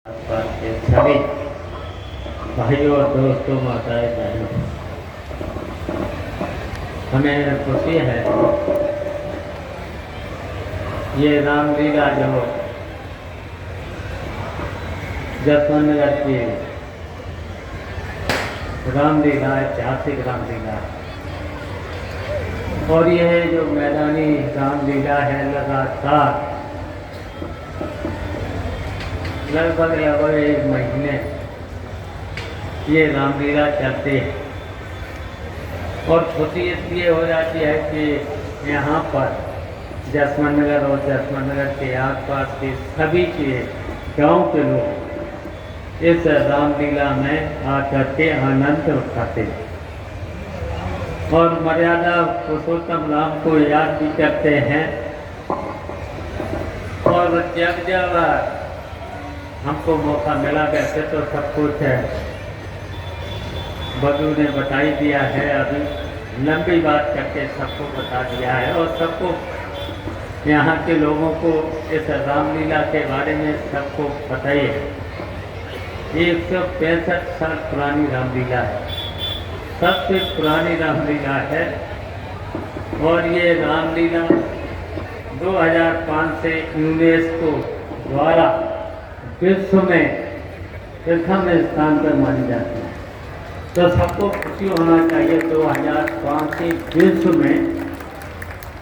आसपास के सभी भाइयों और दोस्तों, माताएं बहनों, हमें खुशी है ये रामलीला जो जसवंतनगर की रामलीला, ऐतिहासिक रामलीला, और यह जो मैदानी रामलीला है लगातार लगभग 1 महीने ये रामलीला चलती है। और खुशी इसलिए हो जाती है कि यहाँ पर जसवंतनगर और जसवंतनगर के आसपास के सभी के गांव के लोग इस रामलीला में आकर के आनंद उठाते हैं और मर्यादा पुरुषोत्तम राम को याद भी करते हैं। और जब जब हमको मौका मिला, वैसे तो सब कुछ है बधू ने बता ही दिया है, अभी लंबी बात करके सबको बता दिया है और सबको यहाँ के लोगों को इस रामलीला के बारे में सबको पता ही है। 165 साल पुरानी रामलीला है, सबसे पुरानी रामलीला है। और ये रामलीला 2005 से यूनेस्को द्वारा विश्व में प्रथम स्थान पर मानी जाती है। तो सबको खुशी होना चाहिए। 2005 के विश्व में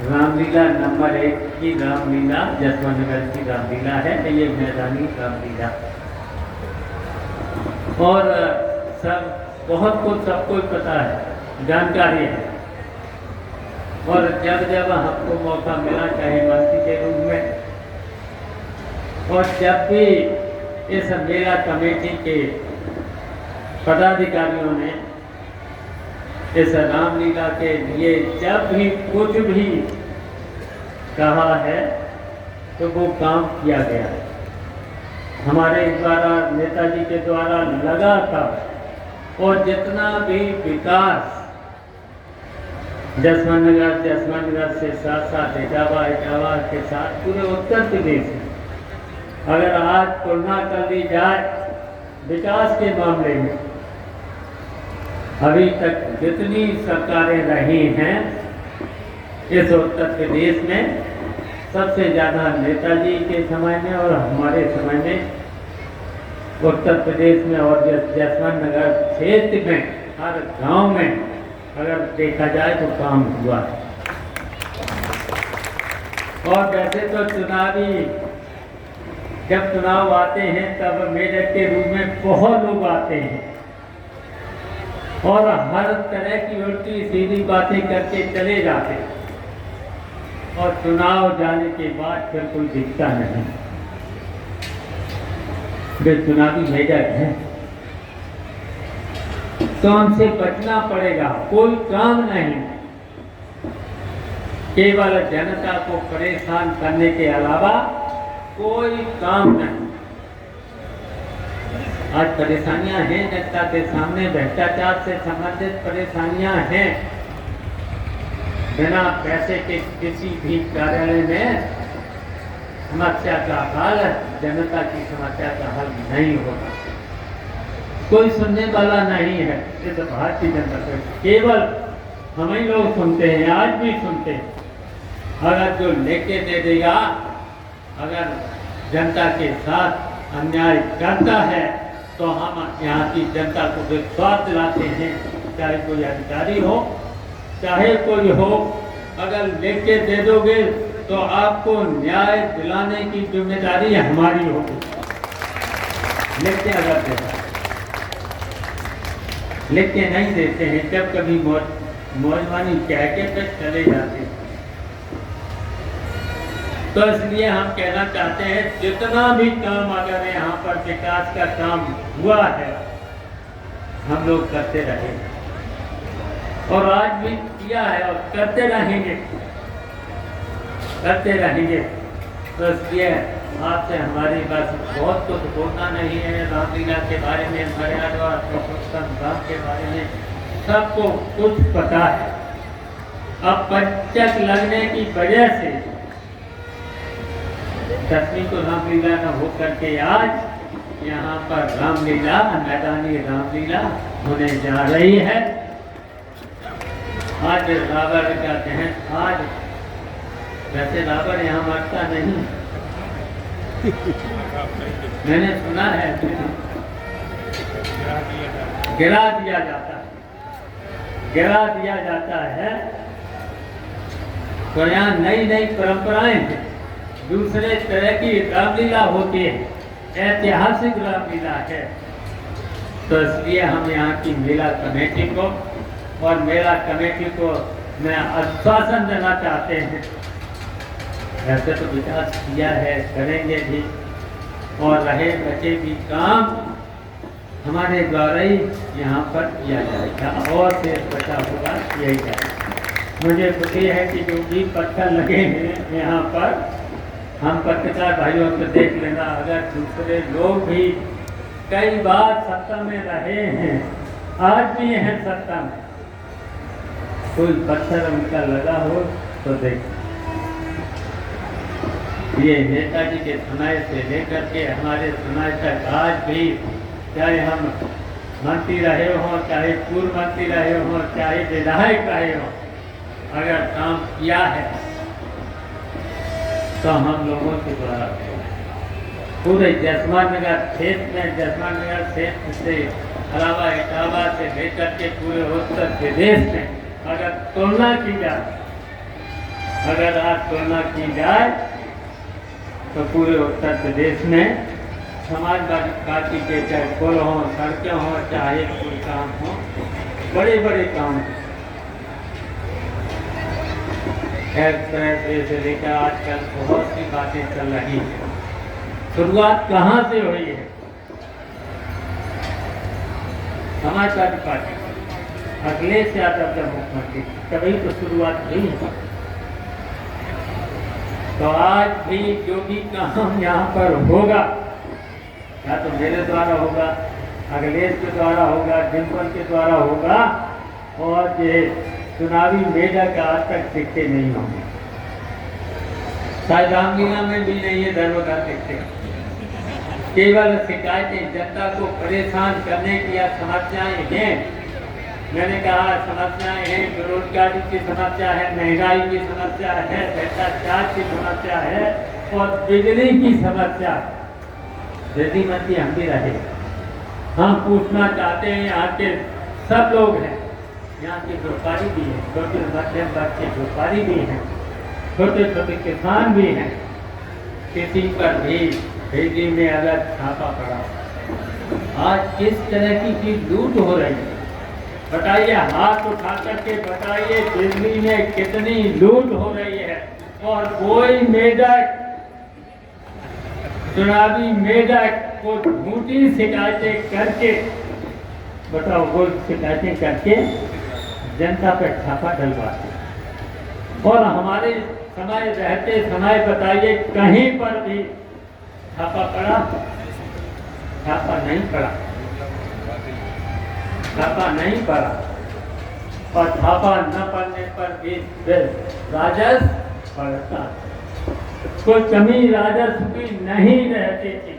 रामलीला नंबर 1 की रामलीला जसवंतनगर की रामलीला है, ये मैदानी रामलीला। और सब बहुत कुछ सबको ही पता है, जानकारी है। और जब जब हमको मौका मिला, चाहे मंत्री के रूप में, और जब भी इस मेला कमेटी के पदाधिकारियों ने इस रामलीला के लिए जब भी कुछ भी कहा है तो वो काम किया गया है हमारे द्वारा, नेताजी के द्वारा लगातार। और जितना भी विकास जसवंतनगर से साथ साथ इटावा के साथ पूरे उत्तर प्रदेश में, अगर आज तुलना कर ली जाए विकास के मामले में, अभी तक जितनी सरकारें रही हैं इस उत्तर प्रदेश में, सबसे ज़्यादा नेताजी के समय में और हमारे समय में उत्तर प्रदेश में और जसवंतनगर क्षेत्र में हर गांव में अगर देखा जाए तो काम हुआ है। और वैसे तो जब चुनाव आते हैं तब मेडल के रूप में बहुत लोग आते हैं और हर तरह की उल्टी सीधी बातें करके चले जाते हैं, और चुनाव जाने के बाद फिर कोई दिखता नहीं। वे चुनावी मेडल है तो हमसे बचना पड़ेगा, कोई काम नहीं, केवल जनता को परेशान करने के अलावा कोई काम नहीं। आज परेशानियां हैं जनता के सामने, भ्रष्टाचार से संबंधित परेशानियां हैं। बिना पैसे के किसी भी कार्यालय में समस्या का हल, जनता की समस्या का हल नहीं होगा, कोई सुनने वाला नहीं है। ये तो भारतीय जनता पार्टी, केवल हम ही लोग सुनते हैं, आज भी सुनते हैं। अगर जो लेके दे देगा, अगर जनता के साथ अन्याय करता है तो हम यहाँ की जनता को विश्वास दिलाते हैं, चाहे कोई अधिकारी हो चाहे कोई हो, अगर लेके दे दोगे तो आपको न्याय दिलाने की जिम्मेदारी हमारी होगी। लेके अगर देता, लेके नहीं देते हैं, जब कभी मौजवानी कह के फिर चले जाते हैं। तो इसलिए हम कहना चाहते हैं, जितना भी काम अगर यहाँ पर विकास का काम हुआ है हम लोग करते रहे, और आज भी किया है और करते रहेंगे। तो इसलिए आपसे हमारी बस बहुत कुछ बोलना नहीं है रामलीला के बारे में, मर्यादा पुरुषोत्तम राम के बारे में सबको कुछ पता है। अब पंचक लगने की वजह से 10वीं को रामलीला न हो करके आज यहाँ पर रामलीला, मैदानी रामलीला होने जा रही है। आज रावण का दहन, आज वैसे रावण यहाँ मरता नहीं, मैंने सुना है गिरा दिया जाता है, गिरा दिया जाता है। तो यहाँ नई नई परंपराएं हैं, दूसरे तरह की रामलीला होती है, ऐतिहासिक रामलीला है। तो इसलिए हम यहाँ की मेला कमेटी को और मेला कमेटी को मैं आश्वासन देना चाहते हैं, ऐसे तो विकास किया है, करेंगे भी, और रहे बचे भी काम हमारे द्वारा ही यहाँ पर किया जाएगा, और से बचा होगा यही जाएगा। मुझे खुशी है कि जो भी पत्थर लगे हैं यहाँ पर, हम पत्रकार भाइयों को देख लेना, अगर दूसरे लोग भी कई बार सत्ता में रहे हैं, आज भी हैं सत्ता में, कोई पत्थर उनका लगा हो तो देख। ये नेताजी के समय से लेकर के हमारे समय तक आज भी, चाहे हम मंत्री रहे हों, चाहे पूर्व मंत्री रहे हों, चाहे विधायक रहे हों, अगर काम किया है तो हम लोगों के द्वारा पूरे जसमान नगर क्षेत्र में, जसमान नगर क्षेत्र से अलावा इटावा से लेकर के पूरे उत्तर प्रदेश में अगर तुलना की जाए, अगर आज तुलना की जाए तो पूरे उत्तर प्रदेश में समाजवादी पार्टी के चाहे पुल हों, सड़कें हों, चाहे कोई काम हो, बड़े बड़े काम से लेकर आजकल बहुत सी बातें चल रही हैं। शुरुआत कहाँ से हुई है? समाजवादी पार्टी अखिलेश यादव जब मुख्यमंत्री, तभी तो शुरुआत हुई है। तो आज भी जो भी काम यहाँ पर होगा, या तो मेरे द्वारा होगा, अखिलेश के द्वारा होगा, डिम्पल के द्वारा होगा, और ये चुनावी मेजा का आज तक दिखते नहीं होंगे, शायद रामलीला में भी नहीं है धर्म का दिखते। केवल शिकायतें, जनता को परेशान करने की या समस्याएं हैं। मैंने कहा समस्याएं हैं, बेरोजगारी की समस्या है, महंगाई की समस्या है, भ्रष्टाचार की समस्या है, और बिजली की समस्या है। यदि मंत्री हम भी रहे, हम पूछना चाहते हैं, यहाँ के सब लोग हैं, यहाँ के व्यापारी भी हैं, छोटे मध्यम वर्ग के व्यापारी भी हैं, छोटे छोटे किसान भी हैं, किसी पर भी बिजली में अगर छापा पड़ा, आज किस तरह की लूट हो रही है बताइए, हाथ उठा करके बताइए, बिजली में कितनी लूट हो रही है, और कोई मेढक, चुनावी मेढक को झूठी शिकायतें करके, बताओ, वो शिकायतें करके जनता पर छापा डलवाते। और हमारे समय रहते समय बताइए, कहीं पर भी छापा पड़ा? छापा नहीं पड़ा, छापा नहीं पड़ा। और छापा न पड़ने पर भी राजस्व पड़ता, कोई कमी राजस्व की नहीं रहती थी।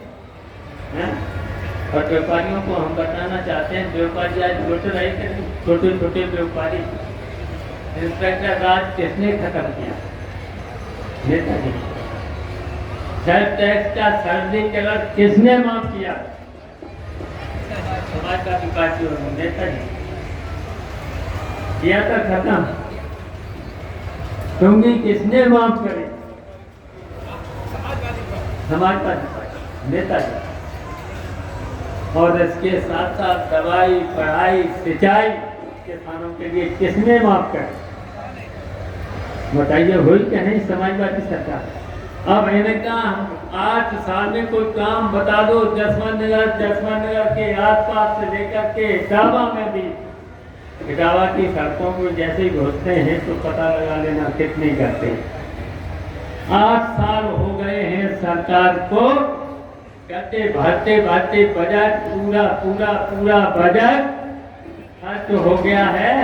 और व्यापारियों को हम बताना चाहते हैं, व्यापारी आज लुट रहे थे, छोटे छोटे व्यापारी। इंस्पेक्टर राज किसने खत्म किया? नेताजी। सेल्फ टैक्स का सर्टिफिकेट किसने माफ किया? समाजवादी पार्टी और नेताजी किया था खत्म। डोंगी किसने माफ करे? समाजवादी पार्टी, नेताजी। और इसके साथ साथ दवाई, पढ़ाई, सिंचाई किसानों के लिए किसने माफ करे? बताइए, हुई क्या नहीं समाजवादी सरकार? अब इन्हें कहा 8 साल में कोई काम बता दो, जसवंत नगर के आसपास से लेकर के इटावा में भी, इटावा की सड़कों को जैसे ही घुसते हैं तो पता लगा लेना कितने करते हैं। 8 साल हो गए हैं सरकार को, कहते भरते भरते बजट पूरा बजट खर्च हो गया है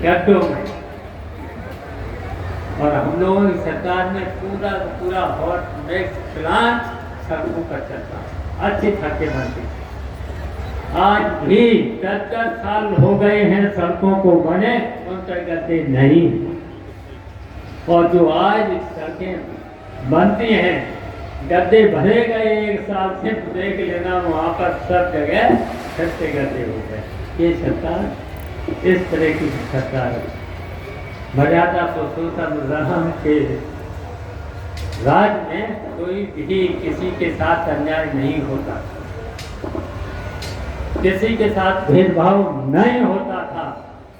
गड्ढों में। और हम लोगों की सरकार में पूरा हॉट मिक्स प्लांट सड़कों पर चलता है। अच्छी सड़कें बनती। आज भी 10-10 साल हो गए हैं सड़कों को बने, उन पर गड्ढे नहीं। और जो आज सड़कें बनती हैं, गड्ढे भरे गए, 1 साल से देख लेना वहाँ पर सब जगह फिर से गड्ढे हो गए। ये सरकार इस तरह की सरकार है। मर्यादा पुरुषोत्तम राम के राज में कोई भी किसी के साथ अन्याय नहीं होता, किसी के साथ भेदभाव नहीं होता था।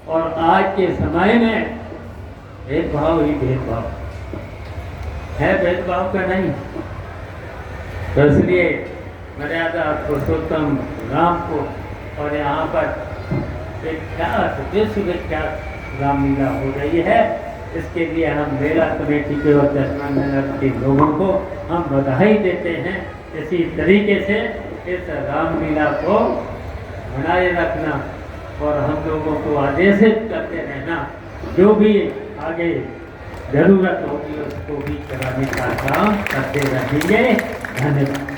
और आज के समय में भेदभाव ही भेदभाव है, भेदभाव का नहीं। तो इसलिए मर्यादा पुरुषोत्तम राम को, और यहाँ पर विख्यात विश्व विख्यात रामलीला हो रही है, इसके लिए हम मेला कमेटी के और दशमनगर के लोगों को हम बधाई देते हैं। इसी तरीके से इस रामलीला को बनाए रखना और हम लोगों को आदेशित करते रहना, जो भी आगे जरूरत होगी उसको भी कराने का काम करते रहेंगे। धन्यवाद।